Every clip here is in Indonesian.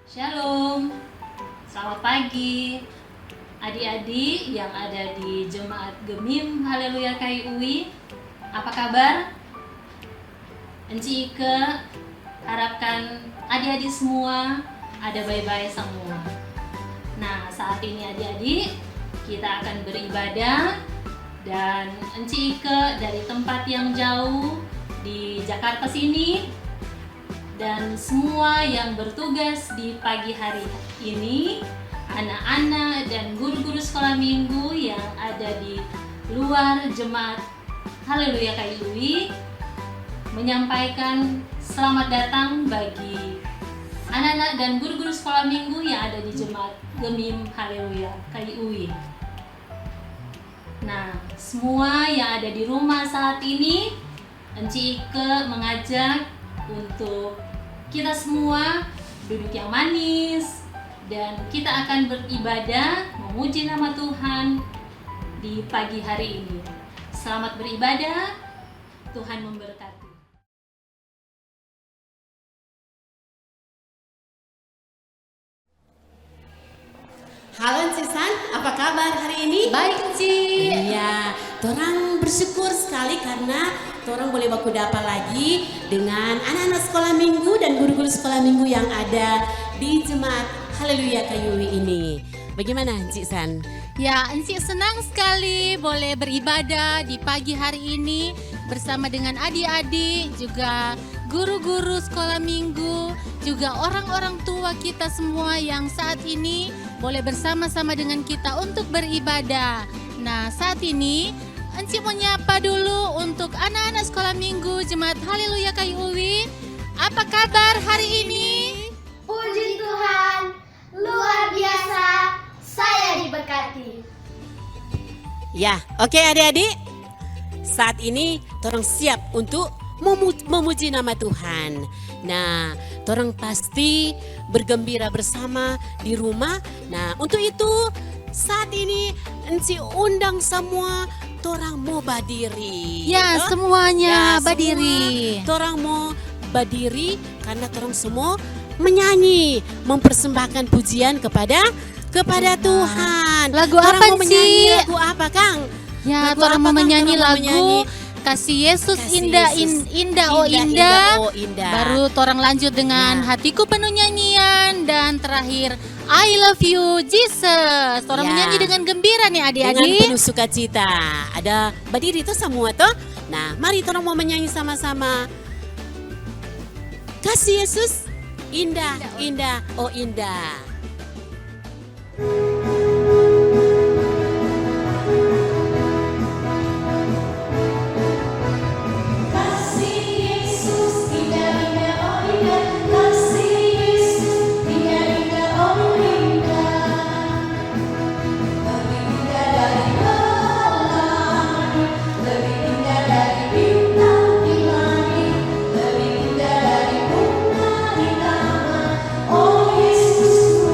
Shalom, selamat pagi adik-adik yang ada di Jemaat Gemim Haleluya KIUI. Apa kabar? Enci Ike harapkan adik-adik semua ada baik-baik semua. Nah, saat ini adik-adik kita akan beribadah dan Enci Ike dari tempat yang jauh di Jakarta sini dan semua yang bertugas di pagi hari ini, anak-anak dan guru-guru sekolah minggu yang ada di luar Jemaat Haleluya KIUI menyampaikan selamat datang bagi anak-anak dan guru-guru sekolah minggu yang ada di Jemaat Gemim Haleluya KIUI. Nah, semua yang ada di rumah saat ini, Enci Ike mengajak untuk kita semua duduk yang manis dan kita akan beribadah memuji nama Tuhan di pagi hari ini. Selamat beribadah, Tuhan memberkati. Halo Cisan, apa kabar hari ini? Baik, Ci. Iya, torang bersyukur sekali karena torang boleh baku dapa lagi dengan anak-anak sekolah minggu dan guru-guru sekolah minggu yang ada di Jemaat Haleluya KIUI ini. Bagaimana Cisan? Ya, Encik senang sekali boleh beribadah di pagi hari ini bersama dengan adik-adik, juga guru-guru sekolah minggu, juga orang-orang tua kita semua yang saat ini boleh bersama-sama dengan kita untuk beribadah. Nah, saat ini Encik mau nyapa dulu untuk anak-anak sekolah minggu Jemaat Haleluya KIUI. Apa kabar hari ini? Puji Tuhan, luar biasa, saya diberkati. Ya, oke adik-adik. Saat ini torang siap untuk memuji nama Tuhan. Nah, torang pasti bergembira bersama di rumah. Nah, untuk itu saat ini Enci undang semua torang mau berdiri. Ya, Toh? semuanya Ya, berdiri. semua torang mau berdiri karena torang semua menyanyi, mempersembahkan pujian kepada Tuhan. Lagu Torang apa, mau menyanyi Ci? lagu apa, Kang? Ya, Lagu orang apa, mau Kang? menyanyi Torang mau lagu menyanyi Kasih Yesus Kasih indah, Yesus. indah, oh indah. Oh indah. Baru orang lanjut dengan Ya. Hatiku Penuh Nyanyian, dan terakhir I Love You Jesus. Orang Ya. menyanyi dengan gembira nih dengan adik-adik. penuh sukacita. Ada berdiri itu semua toh. Nah, mari orang mau menyanyi sama-sama. Kasih Yesus indah, indah, oh indah. Kasih Yesus indah indah oh indah, kasih Yesus indah indah oh indah, lebih indah dari pelangi, lebih indah dari bintang di langit, lebih indah dari bunga di taman. Oh Yesus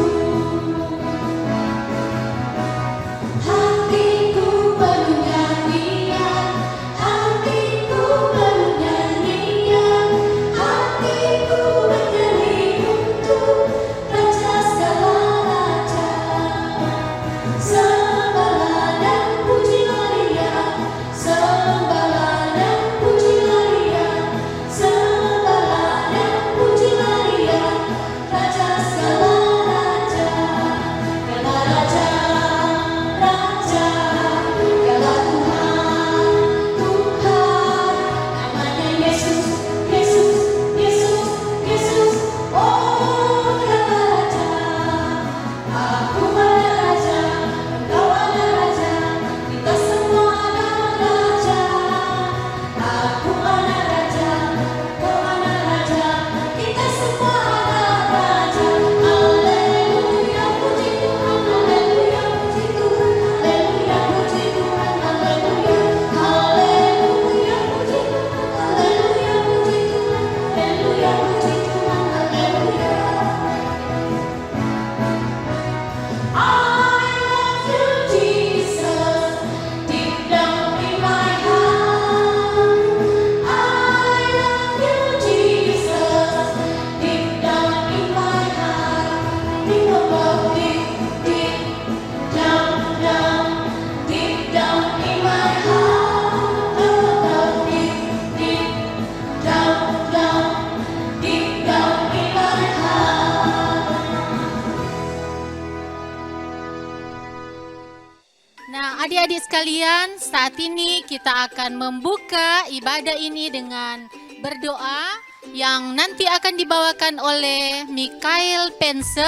sekalian, saat ini kita akan membuka ibadah ini dengan berdoa yang nanti akan dibawakan oleh Mikael Pense.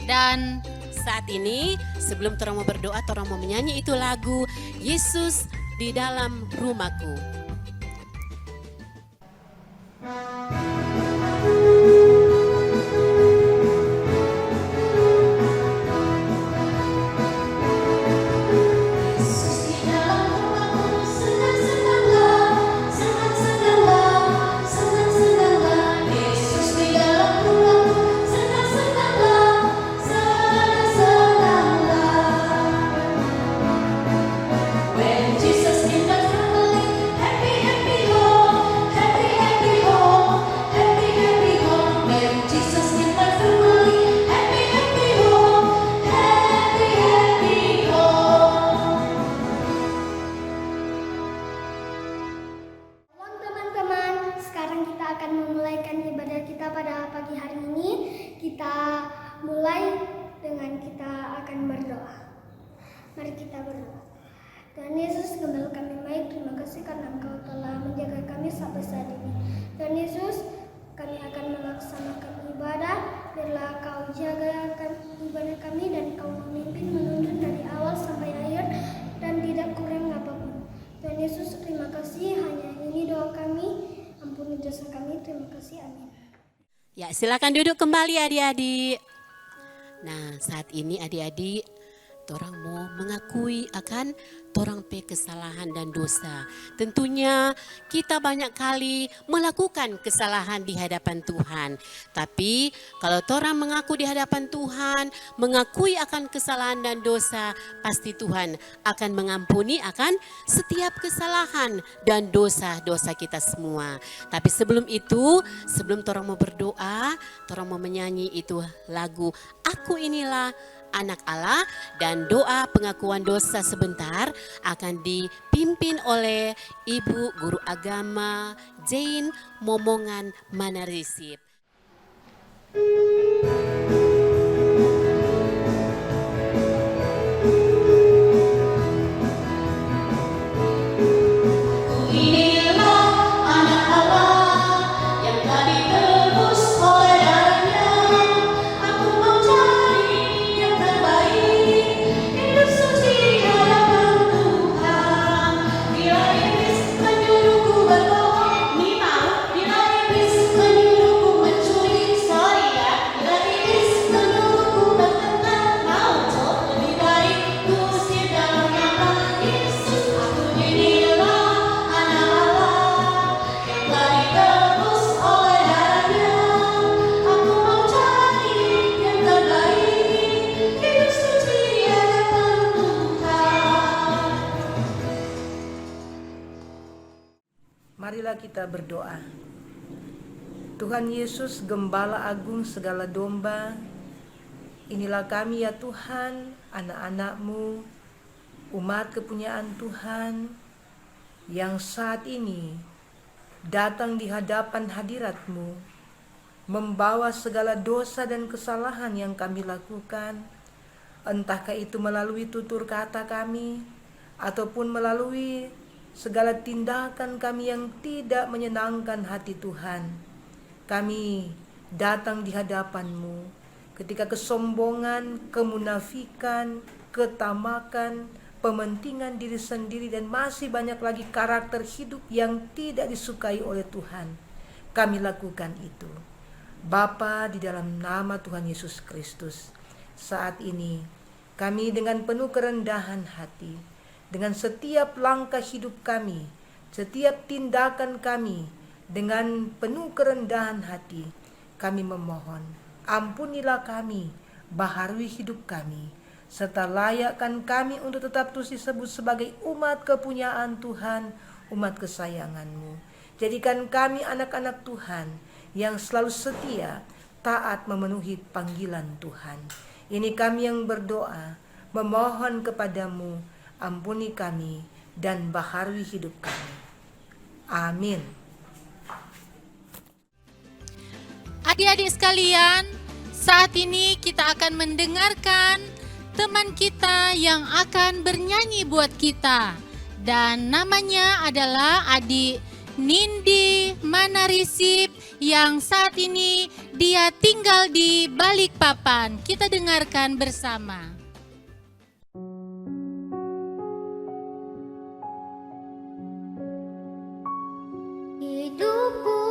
Dan saat ini sebelum orang mau berdoa, orang mau menyanyi itu lagu Yesus di dalam rumahku. Yesus di dalam rumahku, senang-senanglah, senang-senanglah, senang-senanglah. Yesus di dalam rumahku, senang-senanglah, senang-senanglah. When Jesus in the family, happy, happy home, happy, happy home, happy, happy home. When Jesus in the family, happy, happy home, happy, happy home. Shalom teman-teman, sekarang kita akan memulaikan ibadah kita pada pagi hari ini. Kita mulai dengan kita akan berdoa. Mari kita berdoa. Tuhan Yesus, Gembala kami baik, terima kasih karena Engkau telah menjaga kami sampai saat ini. Tuhan Yesus, kami akan melaksanakan ibadah. Biarlah Kau jaga ibadah kami dan Kau memimpin menuntun dari awal sampai akhir dan tidak kurang apapun. Tuhan Yesus, terima kasih. Hanya ini doa kami. Ampuni dosa kami. Terima kasih. Amin. Ya, silakan duduk kembali adik-adik. Nah, saat ini adik-adik, orang mau mengakui akan orang pe kesalahan dan dosa. Tentunya kita banyak kali melakukan kesalahan di hadapan Tuhan. Tapi kalau orang mengaku di hadapan Tuhan, mengakui akan kesalahan dan dosa, pasti Tuhan akan mengampuni akan setiap kesalahan dan dosa-dosa kita semua. Tapi sebelum itu, sebelum orang mau berdoa, orang mau menyanyi itu lagu Aku Inilah Anak Allah, dan doa pengakuan dosa sebentar akan dipimpin oleh Ibu Guru Agama Jane Momongan Manarisip. Inilah anak Allah yang telah ditebus oleh darahnya. Aku mau cari yang terbaik, hidup suci di hadapan Tuhan. Bila iblis menyuruhku berbohong, bila iblis menyuruhku mencuri, bila iblis menyuruhku bertengkar, lebih baik ku usir dalam nama Yesus. Aku inilah anak Allah yang telah ditebus oleh darahnya. Aku mau cari yang terbaik, hidup suci di hadapan Tuhan. Marilah kita berdoa. Tuhan Yesus, Gembala Agung segala domba, inilah kami ya Tuhan, anak-anak-Mu, umat kepunyaan Tuhan, yang saat ini datang di hadapan hadirat-Mu, membawa segala dosa dan kesalahan yang kami lakukan, entahkah itu melalui tutur kata kami, ataupun melalui segala tindakan kami yang tidak menyenangkan hati Tuhan. Kami datang di hadapan-Mu ketika kesombongan, kemunafikan, ketamakan, pementingan diri sendiri, dan masih banyak lagi karakter hidup yang tidak disukai oleh Tuhan. Kami lakukan itu. Bapa, di dalam nama Tuhan Yesus Kristus, saat ini kami dengan penuh kerendahan hati, dengan setiap langkah hidup kami, setiap tindakan kami, dengan penuh kerendahan hati, kami memohon, ampunilah kami, baharui hidup kami, serta layakkan kami untuk tetap terus disebut sebagai umat kepunyaan Tuhan, umat kesayangan-Mu. Jadikan kami anak-anak Tuhan yang selalu setia, taat memenuhi panggilan Tuhan. Ini kami yang berdoa, memohon kepadamu, ampuni kami dan baharui hidup kami. Amin. adik-adik sekalian, saat ini kita akan mendengarkan teman kita yang akan bernyanyi buat kita. Dan namanya adalah adik Nindi Manarisip yang saat ini dia tinggal di Balikpapan. Kita dengarkan bersama. Hidupku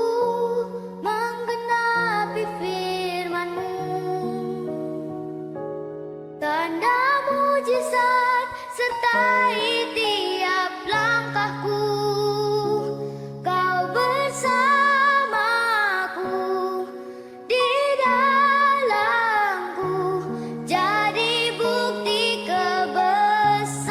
menggenapi firman-Mu, tanda mujizat sertai tiap langkahku. Kau bersamaku di dalamku, jadi bukti kebesaran-Mu.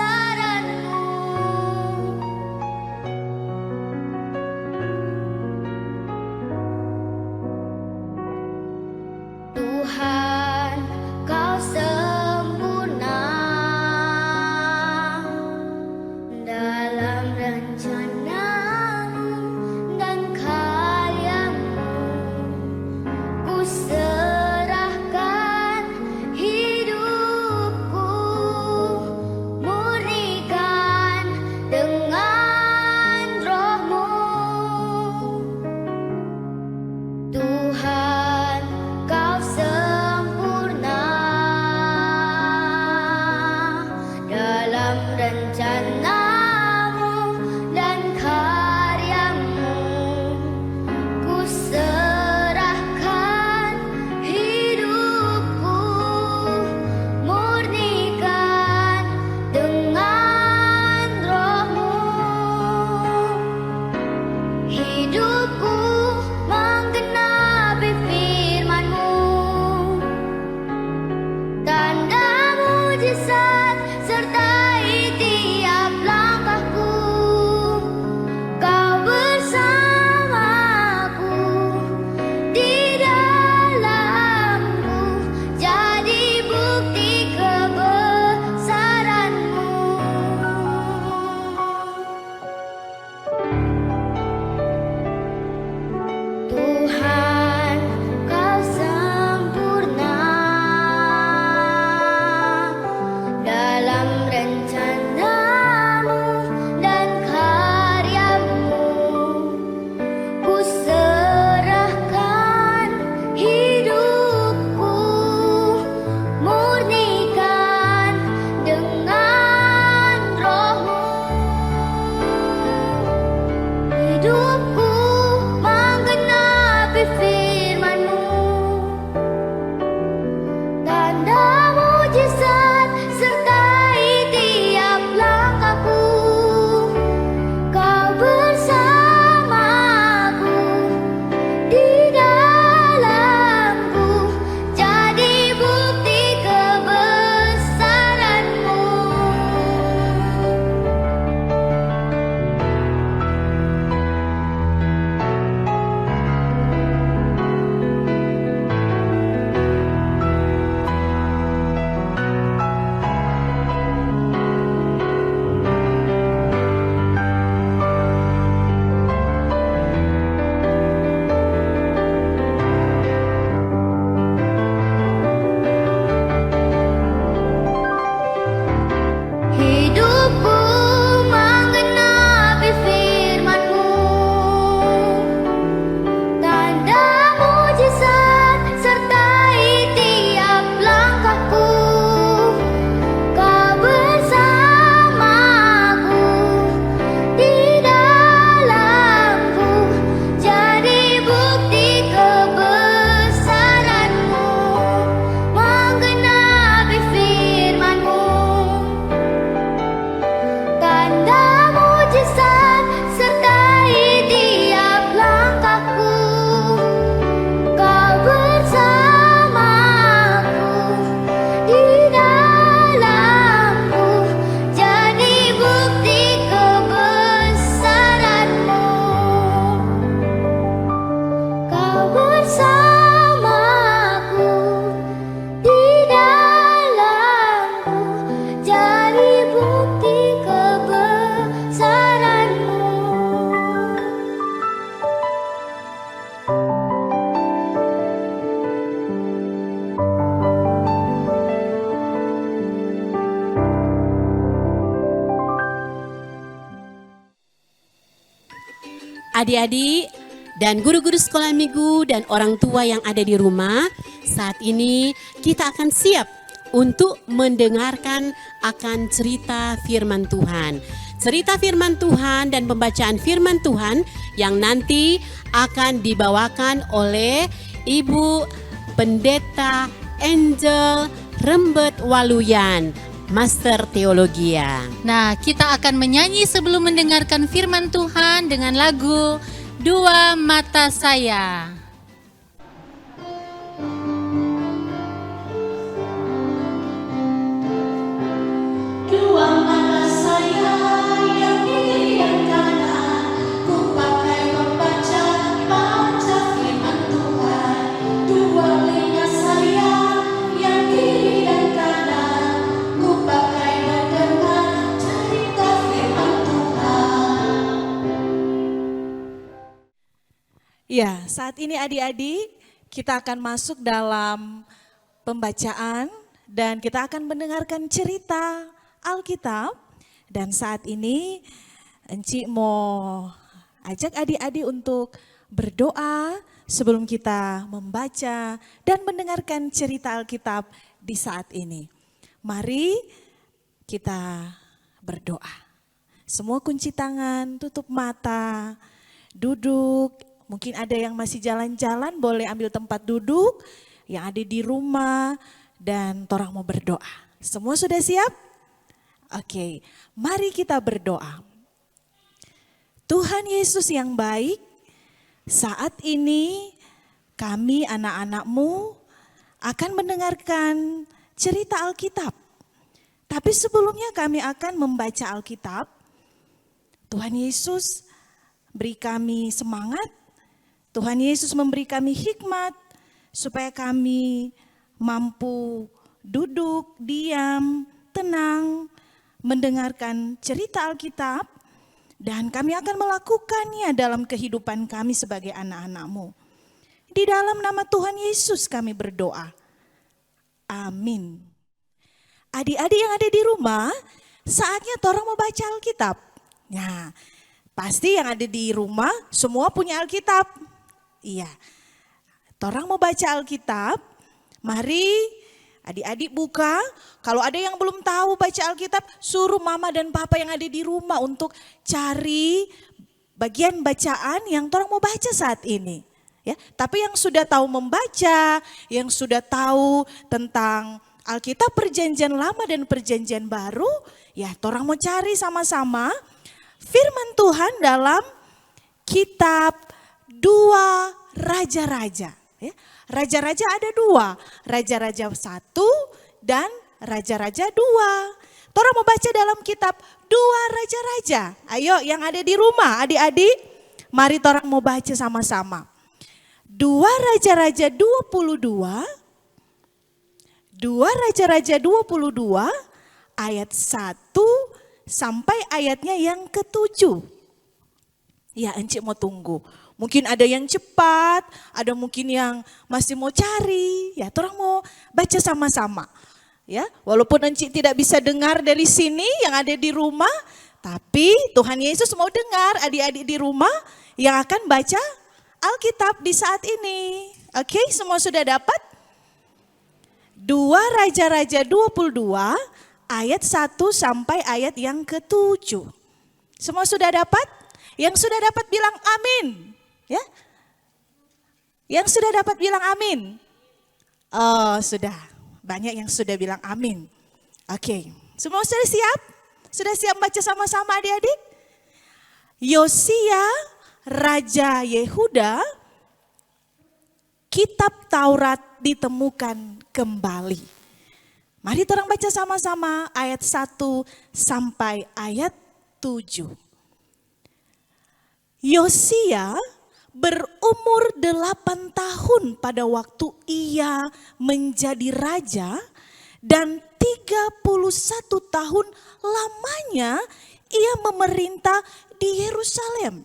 adik-adik dan guru-guru sekolah minggu dan orang tua yang ada di rumah, saat ini kita akan siap untuk mendengarkan akan cerita firman Tuhan. Cerita firman Tuhan dan pembacaan firman Tuhan yang nanti akan dibawakan oleh Ibu Pendeta Angel Rembet Waluyan, Master Teologia. Nah, kita akan menyanyi sebelum mendengarkan firman Tuhan dengan lagu Dua Mata Saya. Dua mata saya yang kiri dan kanan, ku pakai membaca firman Tuhan. Dua telinga saya yang kiri dan kanan, ku pakai mendengar cerita firman Tuhan. Ya, saat ini adik-adik kita akan masuk dalam pembacaan dan kita akan mendengarkan cerita Alkitab. Dan saat ini Enci mau ajak adik-adik untuk berdoa sebelum kita membaca dan mendengarkan cerita Alkitab di saat ini. Mari kita berdoa. Semua kunci tangan, tutup mata, duduk. Mungkin ada yang masih jalan-jalan, boleh ambil tempat duduk. Yang ada di rumah dan torang mau berdoa. Semua sudah siap? Oke, mari kita berdoa. Tuhan Yesus yang baik, saat ini kami anak-anak-Mu akan mendengarkan cerita Alkitab. Tapi sebelumnya kami akan membaca Alkitab. Tuhan Yesus beri kami semangat, Tuhan Yesus memberi kami hikmat supaya kami mampu duduk, diam, tenang, mendengarkan cerita Alkitab dan kami akan melakukannya dalam kehidupan kami sebagai anak-anak-Mu. Di dalam nama Tuhan Yesus kami berdoa. Amin. Adik-adik yang ada di rumah, saatnya torang mau baca Alkitab. Nah, pasti yang ada di rumah semua punya Alkitab. Iya, torang mau baca Alkitab, mari adik-adik buka. Kalau ada yang belum tahu baca Alkitab, suruh mama dan papa yang ada di rumah untuk cari bagian bacaan yang torang mau baca saat ini. Ya, tapi yang sudah tahu membaca, yang sudah tahu tentang Alkitab Perjanjian Lama dan Perjanjian Baru, ya torang mau cari sama-sama firman Tuhan dalam kitab 2 Raja-Raja. Ya, Raja-Raja ada 2, Raja-Raja 1 dan Raja-Raja 2. Torang mau baca dalam kitab 2 Raja-Raja. Ayo yang ada di rumah adik-adik, mari torang mau baca sama-sama. 2 Raja-Raja 22, 2 Raja-Raja 22 ayat 1 sampai ayatnya yang ke-7. Ya, Encik mau tunggu. Mungkin ada yang cepat, ada mungkin yang masih mau cari. Ya, torang mau baca sama-sama. Ya, walaupun Encik tidak bisa dengar dari sini yang ada di rumah, tapi Tuhan Yesus mau dengar adik-adik di rumah yang akan baca Alkitab di saat ini. Oke, semua sudah dapat? 2 Raja-Raja 22 ayat 1 sampai ayat yang ke-7. Semua sudah dapat? Yang sudah dapat bilang amin. Ya? Yang sudah dapat bilang amin. Oh, sudah. Banyak yang sudah bilang amin. Oke. Semua sudah siap? Sudah siap baca sama-sama adik-adik? Yosia, Raja Yehuda, kitab Taurat ditemukan kembali. Mari kita baca sama-sama ayat 1 sampai ayat 7. Yosia berumur 8 tahun pada waktu ia menjadi raja dan 31 tahun lamanya ia memerintah di Yerusalem.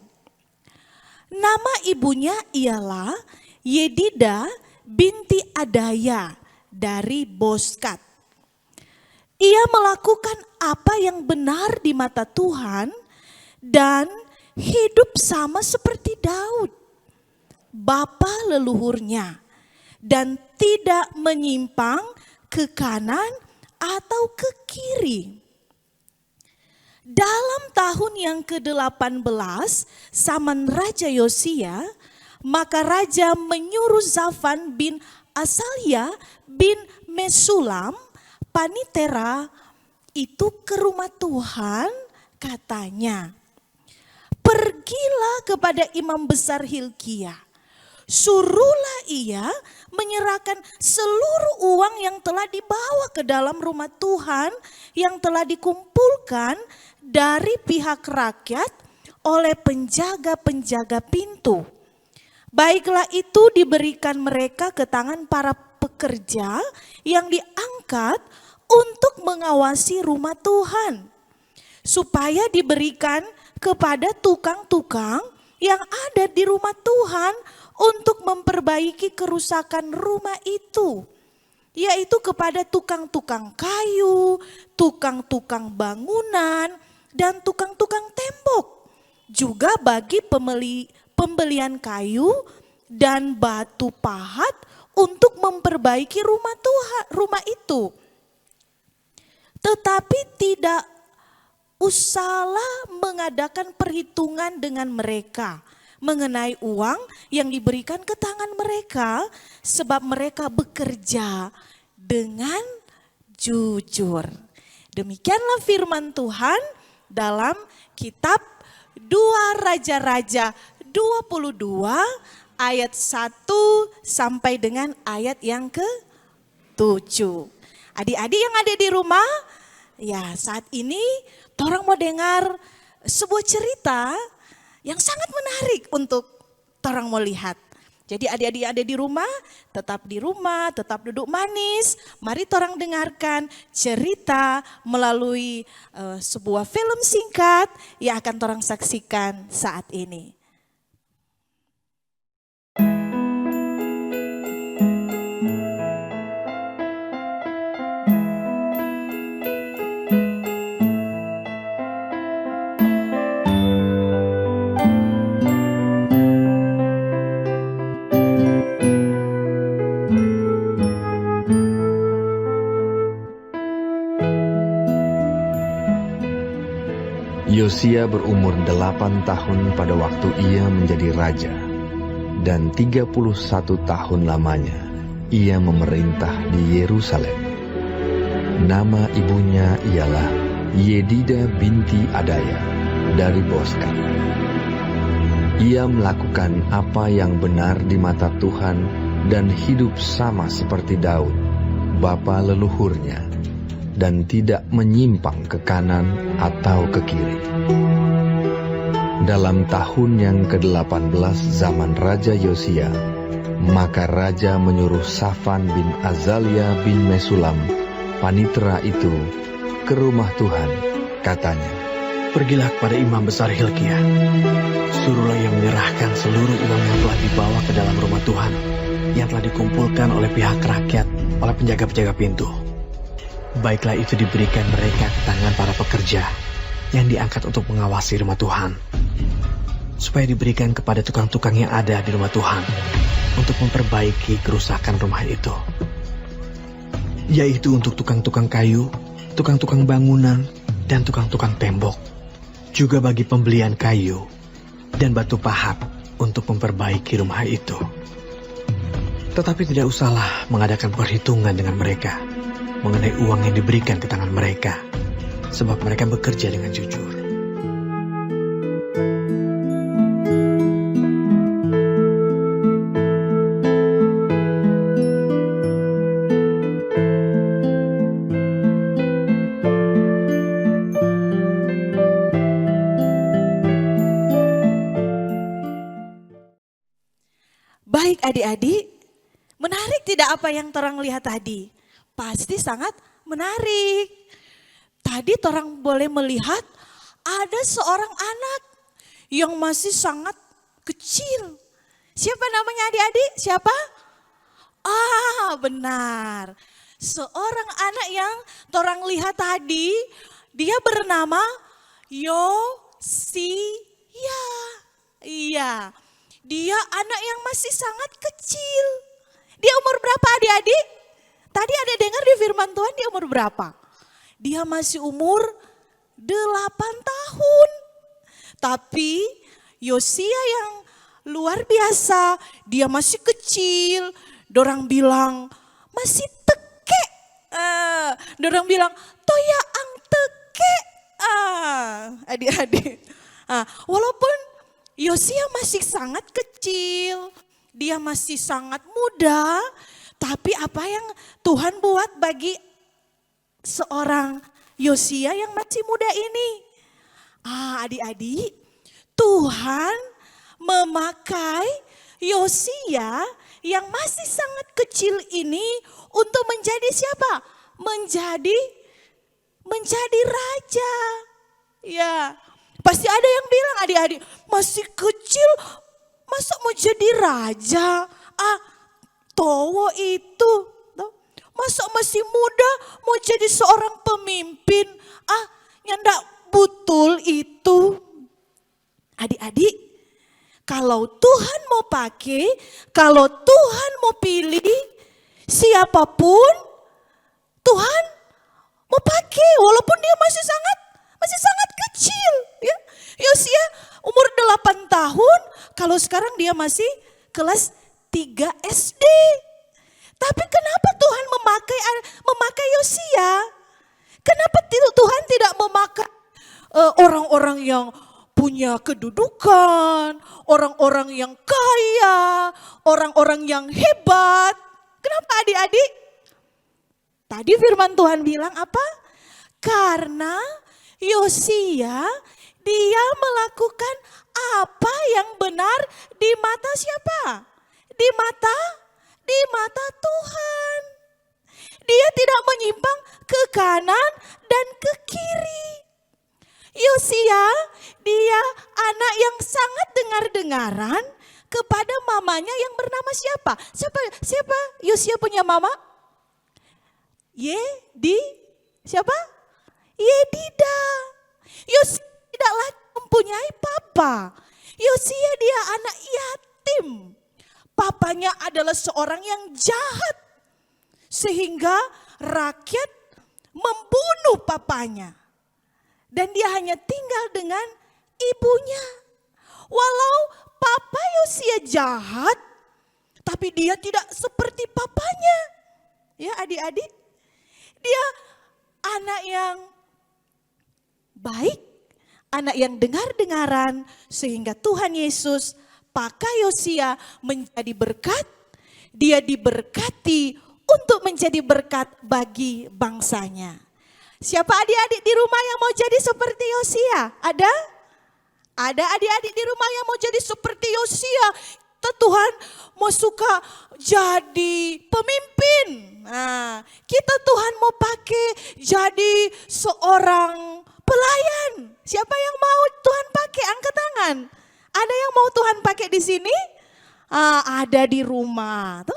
Nama ibunya ialah Yedida binti Adaya dari Boskat. Ia melakukan apa yang benar di mata Tuhan dan hidup sama seperti Daud, bapa leluhurnya, dan tidak menyimpang ke kanan atau ke kiri. Dalam tahun yang ke-18 zaman Raja Yosia, maka raja menyuruh Zafan bin Asalia bin Mesulam, panitera itu ke rumah Tuhan, katanya, pergilah kepada imam besar Hilkia, suruhlah ia menyerahkan seluruh uang yang telah dibawa ke dalam rumah Tuhan yang telah dikumpulkan dari pihak rakyat oleh penjaga-penjaga pintu. Baiklah itu diberikan mereka ke tangan para pekerja yang diangkat untuk mengawasi rumah Tuhan, supaya diberikan kepada tukang-tukang yang ada di rumah Tuhan untuk memperbaiki kerusakan rumah itu, yaitu kepada tukang-tukang kayu, tukang-tukang bangunan, dan tukang-tukang tembok, juga bagi pembelian kayu dan batu pahat untuk memperbaiki rumah Tuhan, rumah itu. Tetapi tidak usahlah mengadakan perhitungan dengan mereka mengenai uang yang diberikan ke tangan mereka, sebab mereka bekerja dengan jujur. Demikianlah firman Tuhan dalam kitab 2 Raja-Raja 22 ayat 1 sampai dengan ayat yang ke-7. Adik-adik yang ada di rumah, ya saat ini orang mau dengar sebuah cerita yang sangat menarik untuk orang mau lihat. Jadi adik-adik ada di rumah, tetap duduk manis. Mari orang dengarkan cerita melalui sebuah film singkat yang akan orang saksikan saat ini. Yosia berumur 8 tahun pada waktu ia menjadi raja, dan 31 tahun lamanya ia memerintah di Yerusalem. Nama ibunya ialah Yedida binti Adaya dari Boskat. Ia melakukan apa yang benar di mata Tuhan dan hidup sama seperti Daud, bapa leluhurnya, dan tidak menyimpang ke kanan atau ke kiri. Dalam tahun yang ke-18 zaman Raja Yosia, maka Raja menyuruh Safan bin Azalia bin Mesulam, panitera itu, ke rumah Tuhan, katanya, pergilah kepada imam besar Hilkia, suruhlah ia menyerahkan seluruh uang yang telah dibawa ke dalam rumah Tuhan, yang telah dikumpulkan oleh pihak rakyat, oleh penjaga-penjaga pintu. Baiklah itu diberikan mereka ke tangan para pekerja yang diangkat untuk mengawasi rumah Tuhan, supaya diberikan kepada tukang-tukang yang ada di rumah Tuhan untuk memperbaiki kerusakan rumah itu, yaitu untuk tukang-tukang kayu, tukang-tukang bangunan, dan tukang-tukang tembok, juga bagi pembelian kayu dan batu pahat untuk memperbaiki rumah itu. Tetapi tidak usahlah mengadakan perhitungan dengan mereka mengenai uang yang diberikan ke tangan mereka, sebab mereka bekerja dengan jujur. Baik adik-adik, menarik tidak apa yang terang lihat tadi? Pasti sangat menarik. Tadi orang boleh melihat ada seorang anak yang masih sangat kecil. Siapa namanya adik-adik? Siapa? Ah, benar. Seorang anak yang orang lihat tadi, dia bernama Yosia. Ya, iya. Dia anak yang masih sangat kecil. Dia umur berapa adik-adik? Tadi ada dengar di firman Tuhan dia umur berapa? Dia masih umur 8 tahun. Tapi Yosia yang luar biasa, dia masih kecil. Dorang bilang masih teke. Dorang bilang toya ang teke. Adik-adik. Walaupun Yosia masih sangat kecil, dia masih sangat muda, tapi apa yang Tuhan buat bagi seorang Yosia yang masih muda ini? Adik-adik, Tuhan memakai Yosia yang masih sangat kecil ini untuk menjadi siapa? Menjadi raja. Ya, pasti ada yang bilang adik-adik masih kecil masa mau jadi raja? Towo itu. Masa masih muda mau jadi seorang pemimpin? Yang enggak betul itu. Adik-adik, kalau Tuhan mau pakai, kalau Tuhan mau pilih, siapapun Tuhan mau pakai walaupun dia masih sangat kecil. Ya. Yosia umur 8 tahun, kalau sekarang dia masih kelas 3 SD. Tapi kenapa Tuhan memakai Yosia? Kenapa Tuhan tidak memakai orang-orang yang punya kedudukan, orang-orang yang kaya, orang-orang yang hebat? Kenapa adik-adik? Tadi firman Tuhan bilang apa? Karena Yosia dia melakukan apa yang benar di mata siapa? Di mata Tuhan. Dia tidak menyimpang ke kanan dan ke kiri. Yosia dia anak yang sangat dengar-dengaran kepada mamanya yang bernama siapa? Siapa Yosia punya mama? Siapa? Yedida. Yosia tidak lagi mempunyai papa. Yosia dia anak yatim. Papanya adalah seorang yang jahat. Sehingga rakyat membunuh papanya. Dan dia hanya tinggal dengan ibunya. Walau papa Yosia jahat, tapi dia tidak seperti papanya. Ya adik-adik, dia anak yang baik, anak yang dengar-dengaran, sehingga Tuhan Yesus pakai Yosia menjadi berkat. Dia diberkati untuk menjadi berkat bagi bangsanya. Siapa adik-adik di rumah yang mau jadi seperti Yosia? Ada? Ada adik-adik di rumah yang mau jadi seperti Yosia. Tuhan mau suka jadi pemimpin. Kita Tuhan mau pakai jadi seorang pelayan. Siapa yang mau Tuhan pakai? Angkat tangan. Ada yang mau Tuhan pakai di sini? Ada di rumah.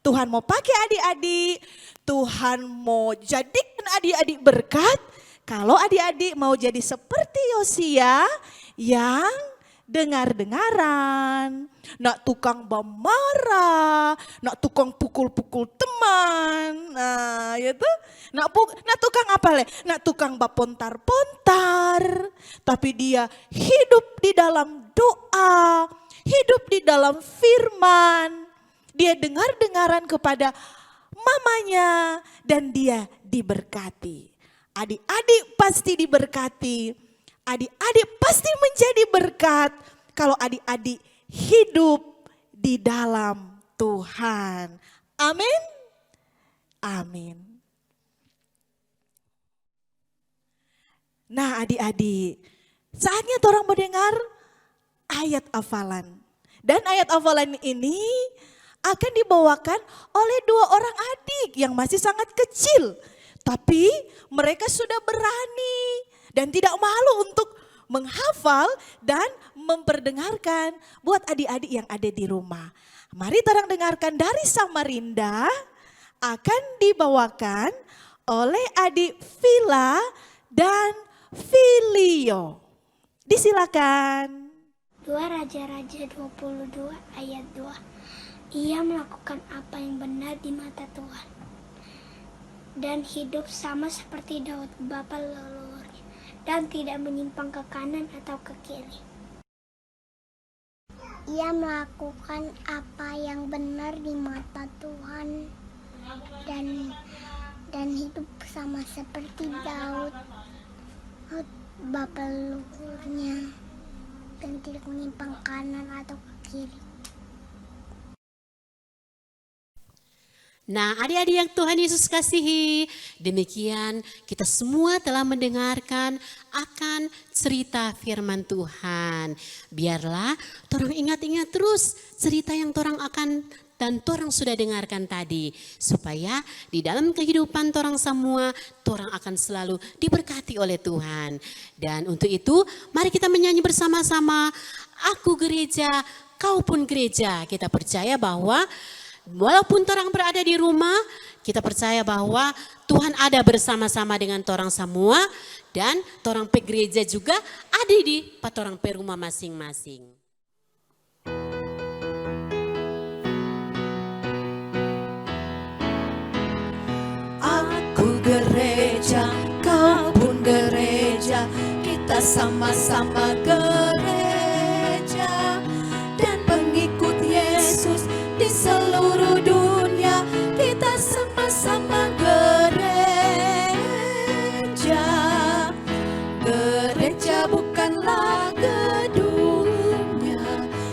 Tuhan mau pakai adik-adik. Tuhan mau jadikan adik-adik berkat. Kalau adik-adik mau jadi seperti Yosia yang dengar-dengaran, nak tukang marah, nak tukang pukul-pukul teman, nak tukang apa le? Nak tukang pontar-pontar, tapi dia hidup di dalam doa, hidup di dalam firman, dia dengar-dengaran kepada mamanya dan dia diberkati. Adik-adik pasti diberkati. Adik-adik pasti menjadi berkat kalau adik-adik hidup di dalam Tuhan. Amin. Amin. Nah adik-adik, saatnya orang mendengar ayat hafalan. Dan ayat hafalan ini akan dibawakan oleh 2 orang adik yang masih sangat kecil. Tapi mereka sudah berani dan tidak malu untuk menghafal dan memperdengarkan buat adik-adik yang ada di rumah. Mari terang dengarkan dari Samarinda akan dibawakan oleh adik Vila dan Filio. Disilakan. 2 Raja-Raja 22 ayat 2. Ia melakukan apa yang benar di mata Tuhan dan hidup sama seperti Daud bapa leluhurnya, dan tidak menyimpang ke kanan atau ke kiri. Ia melakukan apa yang benar di mata Tuhan dan hidup sama seperti Daud bapa leluhurnya, dan tidak menyimpang kanan atau ke kiri. Nah, adik-adik yang Tuhan Yesus kasihi, demikian kita semua telah mendengarkan akan cerita firman Tuhan. Biarlah torang ingat-ingat terus cerita yang torang akan dan torang sudah dengarkan tadi, supaya di dalam kehidupan torang semua, torang akan selalu diberkati oleh Tuhan. Dan untuk itu, mari kita menyanyi bersama-sama, aku gereja, kau pun gereja. Kita percaya bahwa walaupun torang berada di rumah, kita percaya bahwa Tuhan ada bersama-sama dengan torang semua, dan torang pe gereja juga ada di torang pe rumah masing-masing. Aku gereja, kau pun gereja, kita sama-sama gereja dan pengikut Yesus di seluruh dunia. Kita sama-sama gereja. Gereja bukanlah gedungnya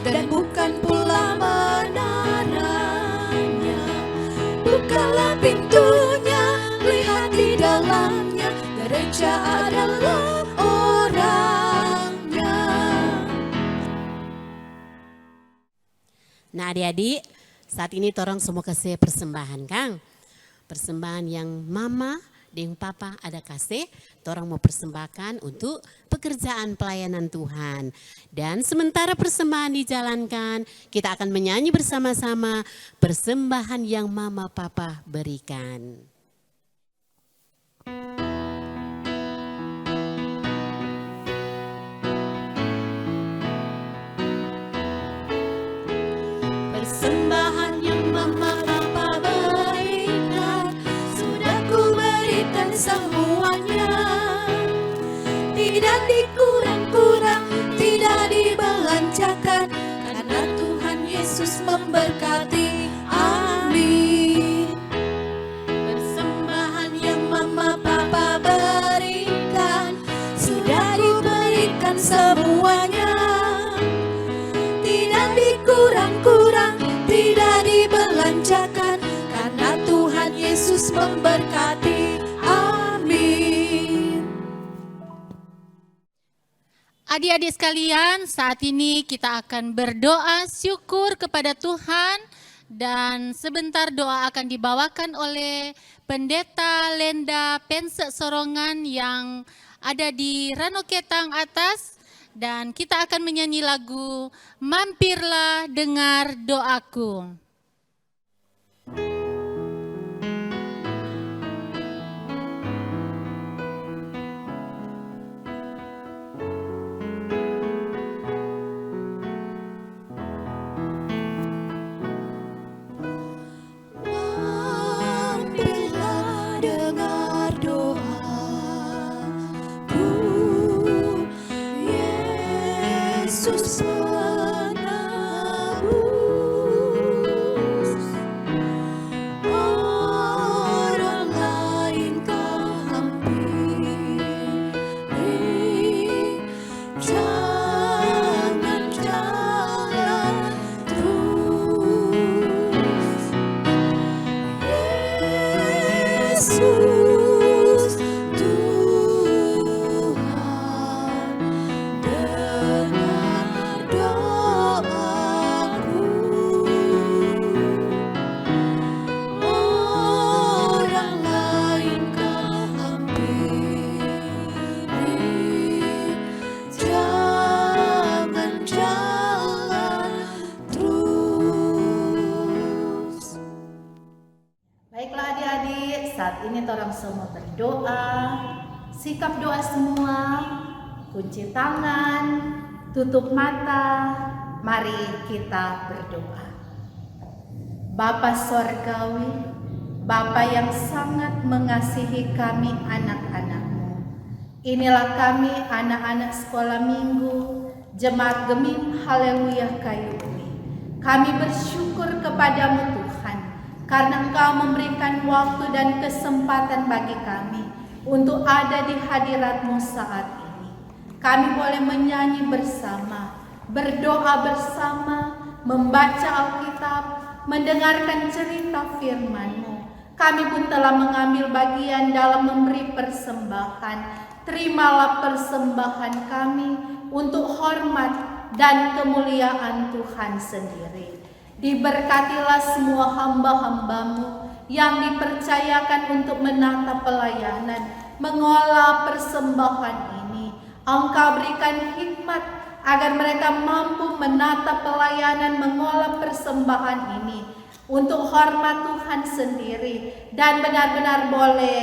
dan bukan pula menaranya. Bukalah pintunya, lihat di dalamnya, gereja adalah orangnya. Nah, adik-adik, saat ini torang semua kasih persembahan, Kang. Persembahan yang mama dan papa ada kasih, torang mau persembahkan untuk pekerjaan pelayanan Tuhan. Dan sementara persembahan dijalankan, kita akan menyanyi bersama-sama persembahan yang mama papa berikan. Persembahan yang mama papa berikan, sudah ku berikan semuanya. Tidak dikurang-kurang, tidak dibelanjakan, karena Tuhan Yesus memberkati. Amin. Persembahan yang mama papa berikan, sudah diberikan semuanya. Tidak dikurang-kurang, tidak dibelanjakan, karena Tuhan Yesus memberkati. Amin. Adik-adik sekalian, saat ini kita akan berdoa syukur kepada Tuhan, dan sebentar doa akan dibawakan oleh Pendeta Lenda Pense Sorongan yang ada di Ranoketang atas, dan kita akan menyanyi lagu Mampirlah Dengar Doaku. Mampirlah dengar doaku, Yesus penebus. Orang lain kau hampiri, jangan jalan terus. Yesus Tuhan, dengar doaku. Orang lain kau hampiri, jangan jalan terus. Baiklah adik-adik, saat ini torang semua berdoa. Sikap doa semua, kunci tangan, tutup mata, mari kita berdoa. Bapa Sorgawi, Bapa yang sangat mengasihi kami anak-anak-Mu, inilah kami anak-anak sekolah minggu, Jemaat Gemim Haleluya Kayu Uwi. Kami bersyukur kepadamu Tuhan, karena Engkau memberikan waktu dan kesempatan bagi kami untuk ada di hadirat-Mu saat ini. Kami boleh menyanyi bersama, berdoa bersama, membaca Alkitab, mendengarkan cerita firman-Mu. Kami pun telah mengambil bagian dalam memberi persembahan. Terimalah persembahan kami untuk hormat dan kemuliaan Tuhan sendiri. Diberkatilah semua hamba-hamba-Mu yang dipercayakan untuk menata pelayanan, mengolah persembahan ini. Engkau berikan hikmat agar mereka mampu menata pelayanan, mengolah persembahan ini untuk hormat Tuhan sendiri dan benar-benar boleh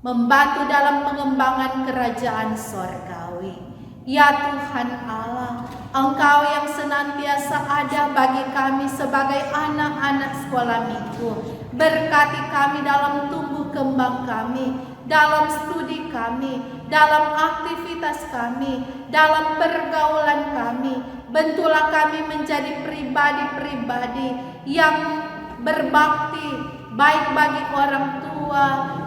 membantu dalam pengembangan kerajaan sorgawi. Ya Tuhan Allah, Engkau yang senantiasa ada bagi kami sebagai anak-anak sekolah minggu. Berkati kami dalam tumbuh kembang kami, dalam studi kami, dalam aktivitas kami, dalam pergaulan kami. Bentuklah kami menjadi pribadi-pribadi yang berbakti, baik bagi orang tua,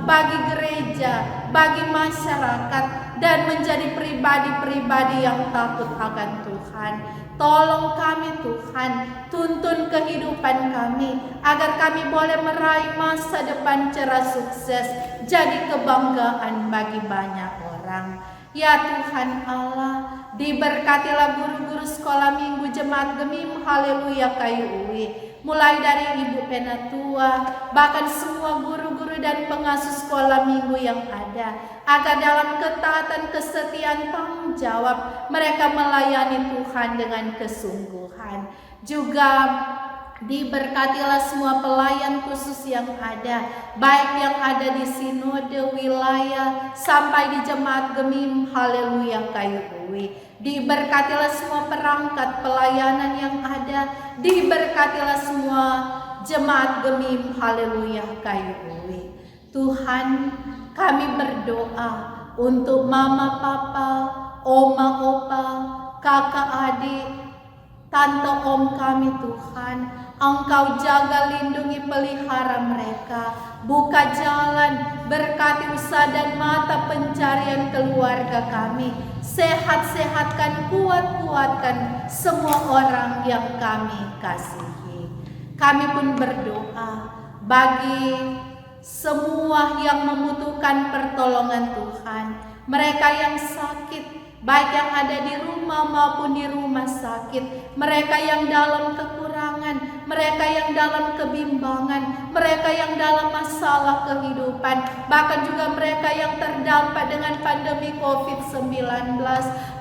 bagi gereja, bagi masyarakat, dan menjadi pribadi-pribadi yang takut akan Tuhan. Tolong kami Tuhan, tuntun kehidupan kami, agar kami boleh meraih masa depan cerah sukses, jadi kebanggaan bagi banyak orang. Ya Tuhan Allah, diberkatilah guru-guru sekolah minggu Jemaat Gemim Haleluya Kayu Uwi, mulai dari Ibu Penatua, bahkan semua guru-guru dan pengasuh sekolah minggu yang ada, agar dalam ketaatan, kesetiaan, tanggung jawab mereka melayani Tuhan dengan kesungguhan. Juga diberkatilah semua pelayan khusus yang ada, baik yang ada di sinode wilayah sampai di Jemaat Gemim Haleluya Kayu Uwi. Diberkatilah semua perangkat pelayanan yang ada, diberkatilah semua Jemaat Gemim Haleluya Kayu Uwi. Tuhan, kami berdoa untuk mama papa, oma opa, kakak adik, tante om kami Tuhan. Engkau jaga, lindungi, pelihara mereka. Buka jalan, berkati usaha dan mata pencarian keluarga kami. Sehat-sehatkan, kuat-kuatkan semua orang yang kami kasihi. Kami pun berdoa bagi semua yang membutuhkan pertolongan Tuhan. Mereka yang sakit, baik yang ada di rumah maupun di rumah sakit, mereka yang dalam kekurangan, mereka yang dalam kebimbangan, mereka yang dalam masalah kehidupan, bahkan juga mereka yang terdampak dengan pandemi COVID-19.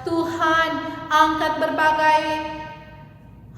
Tuhan, angkat berbagai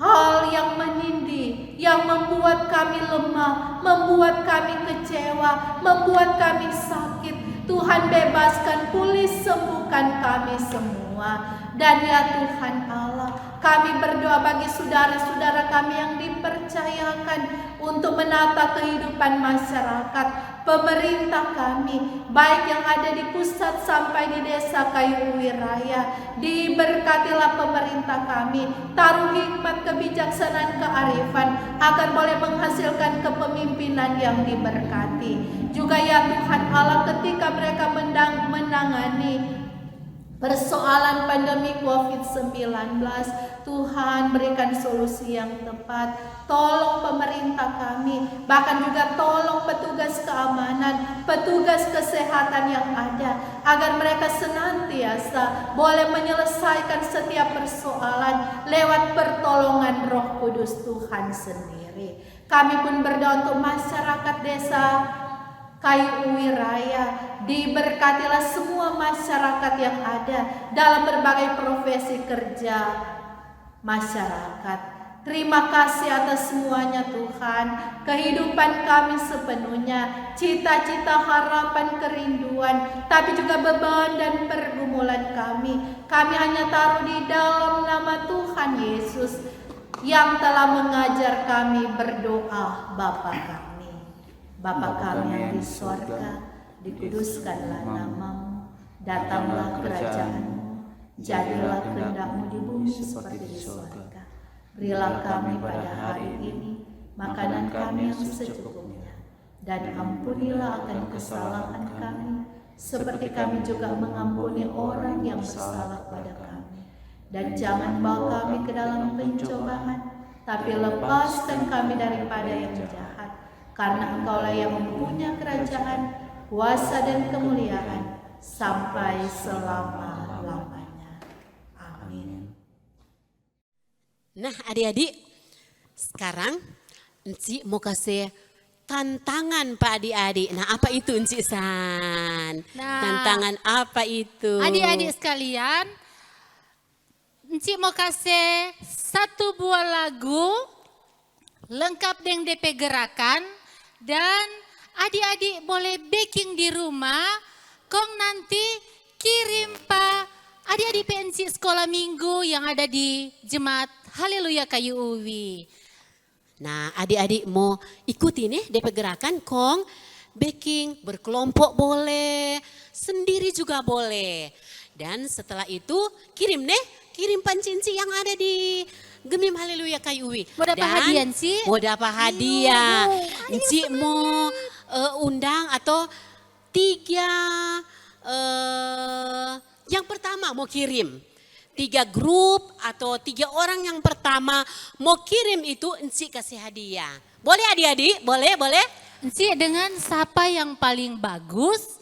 hal yang menindih, yang membuat kami lemah, membuat kami kecewa, membuat kami sakit. Tuhan, bebaskan, pulih, sembuhkan kami semua. Dan ya Tuhan Allah, kami berdoa bagi saudara-saudara kami yang dipercayakan untuk menata kehidupan masyarakat, pemerintah kami, baik yang ada di pusat sampai di desa Kayu Uwi Raya. Diberkatilah pemerintah kami, taruh hikmat, kebijaksanaan, kearifan, agar boleh menghasilkan kepemimpinan yang diberkati. Juga ya Tuhan Allah, ketika mereka menangani persoalan pandemi COVID-19, Tuhan berikan solusi yang tepat. Tolong pemerintah kami, bahkan juga tolong petugas keamanan, petugas kesehatan yang ada, agar mereka senantiasa boleh menyelesaikan setiap persoalan lewat pertolongan Roh Kudus Tuhan sendiri. Kami pun berdoa untuk masyarakat desa Kayu Uwi Raya. Diberkatilah semua masyarakat yang ada dalam berbagai profesi kerja masyarakat. Terima kasih atas semuanya Tuhan, kehidupan kami sepenuhnya, cita-cita, harapan, kerinduan, tapi juga beban dan pergumulan kami. Kami hanya taruh di dalam nama Tuhan Yesus yang telah mengajar kami berdoa. Bapa kami, Bapa kami yang di sorga, dikuduskanlah namamu, datanglah kerajaanmu, jadilah kehendak-Mu di bumi seperti di sorga. Berilah kami pada hari ini makanan kami yang secukupnya, dan ampunilah akan kesalahan kami, seperti kami juga mengampuni orang yang bersalah pada kami. Dan jangan bawa kami ke dalam pencobaan, tapi lepaskan kami daripada yang jahat, karena Engkaulah yang mempunyai kerajaan, kuasa dan kemuliaan sampai selama-lamanya. Amin. Nah adik-adik, sekarang Enci mau kasih tantangan Pak adik-adik. Nah apa itu Enci San? Nah, Tantangan apa itu? Adik-adik sekalian, Enci mau kasih satu buah lagu lengkap dengan DP gerakan, dan adik-adik boleh baking di rumah. Kong nanti kirim Pak adik-adik PNC sekolah minggu yang ada di Jemaat Haleluya Kayu Uwi. Nah adik-adik mau ikuti nih DP gerakan Kong. Baking berkelompok boleh, sendiri juga boleh. Dan setelah itu kirim pancinci yang ada di Gemim Haleluya Kayu Uwi. Mau dapat hadiah Enci? Mau dapat hadiah. Enci mau undang atau 3 yang pertama mau kirim. 3 grup atau 3 orang yang pertama mau kirim itu Enci kasih hadiah. Boleh adik-adik? Boleh? Enci dengan siapa yang paling bagus,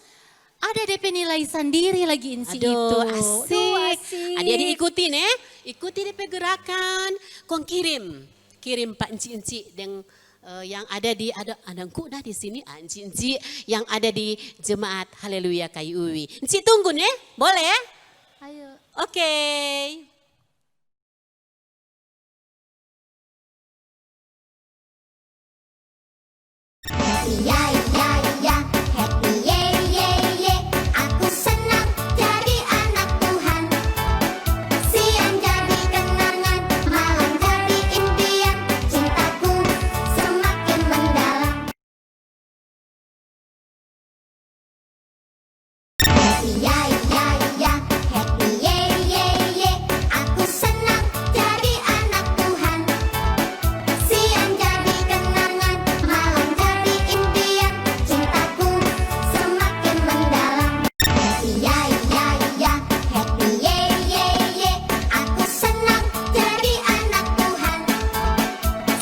ada DP nilai sendiri lagi Enci itu. Asik. Adik-adik ikuti nih, ikuti DP gerakan. Kong kirim Pak Enci yang yang ada di ada engku dah di sini Enci yang ada di Jemaat Haleluya Kayu Uwi. Enci tunggu nih, boleh? Ayo. Oke. Ya, ya, ya, happy, ye, ye, ye. Aku senang jadi anak Tuhan. Siang jadi kenangan, malam jadi impian. Cintaku semakin mendalam. Ya, ya, ya, happy, ye, ye, ye. Aku senang jadi anak Tuhan. Siang jadi kenangan, malam jadi impian. Cintaku semakin mendalam. Ya, ya, ya, happy, ye, ye, ye. Aku senang jadi anak Tuhan.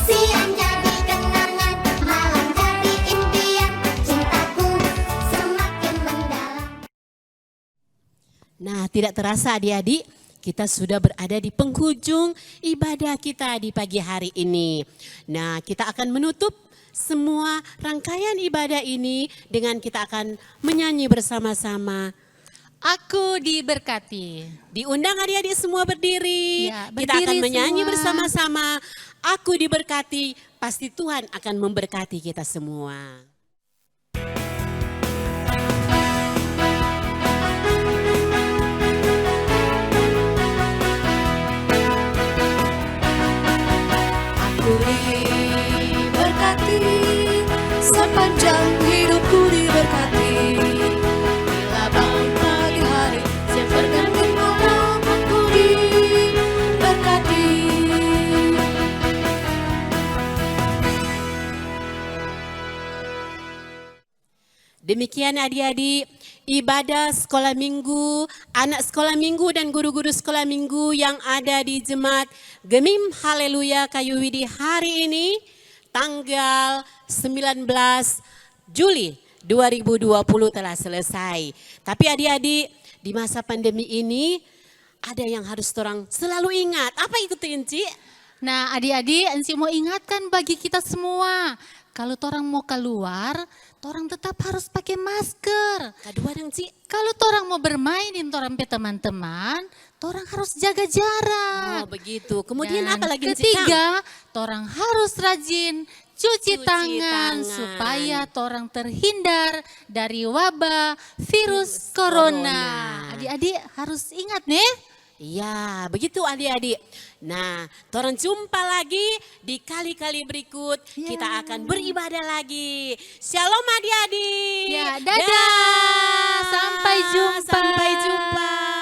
Siang jadi kenangan, malam jadi impian. Cintaku semakin mendalam. Nah, tidak terasa adik-adik, kita sudah berada di penghujung ibadah kita di pagi hari ini. Nah, kita akan menutup semua rangkaian ibadah ini dengan kita akan menyanyi bersama-sama. Aku diberkati. Diundang adik-adik semua berdiri. Ya, Kita akan berdiri menyanyi semua. bersama-sama. Aku diberkati, pasti Tuhan akan memberkati kita semua. Aku diberkati, sepanjang hidupku diberkati. Bila bangun pagi hari, siang berganti malam, aku diberkati. Demikian adik-adik, ibadah sekolah minggu, anak sekolah minggu dan guru-guru sekolah minggu yang ada di Jemaat Gemim Haleluya Kayu Uwi di hari ini, tanggal 19 Juli 2020 telah selesai. Tapi adik-adik, di masa pandemi ini ada yang harus orang selalu ingat. Apa itu Enci? Nah adik-adik, Enci mau ingatkan bagi kita semua, kalau orang mau keluar, torang tetap harus pakai masker. Kedua dong Ci. Kalau torang mau bermain di torang pe teman-teman, torang harus jaga jarak. Oh begitu. Kemudian Dan apa lagi Ci? ketiga, torang harus rajin cuci tangan tangan. supaya torang terhindar dari wabah virus corona. Adik-adik harus ingat nih. Iya, begitu adik-adik. Nah, torang jumpa lagi di kali-kali berikut. Kita akan beribadah lagi. Shalom adik-adik. Ya, dadah. Sampai jumpa. Sampai jumpa.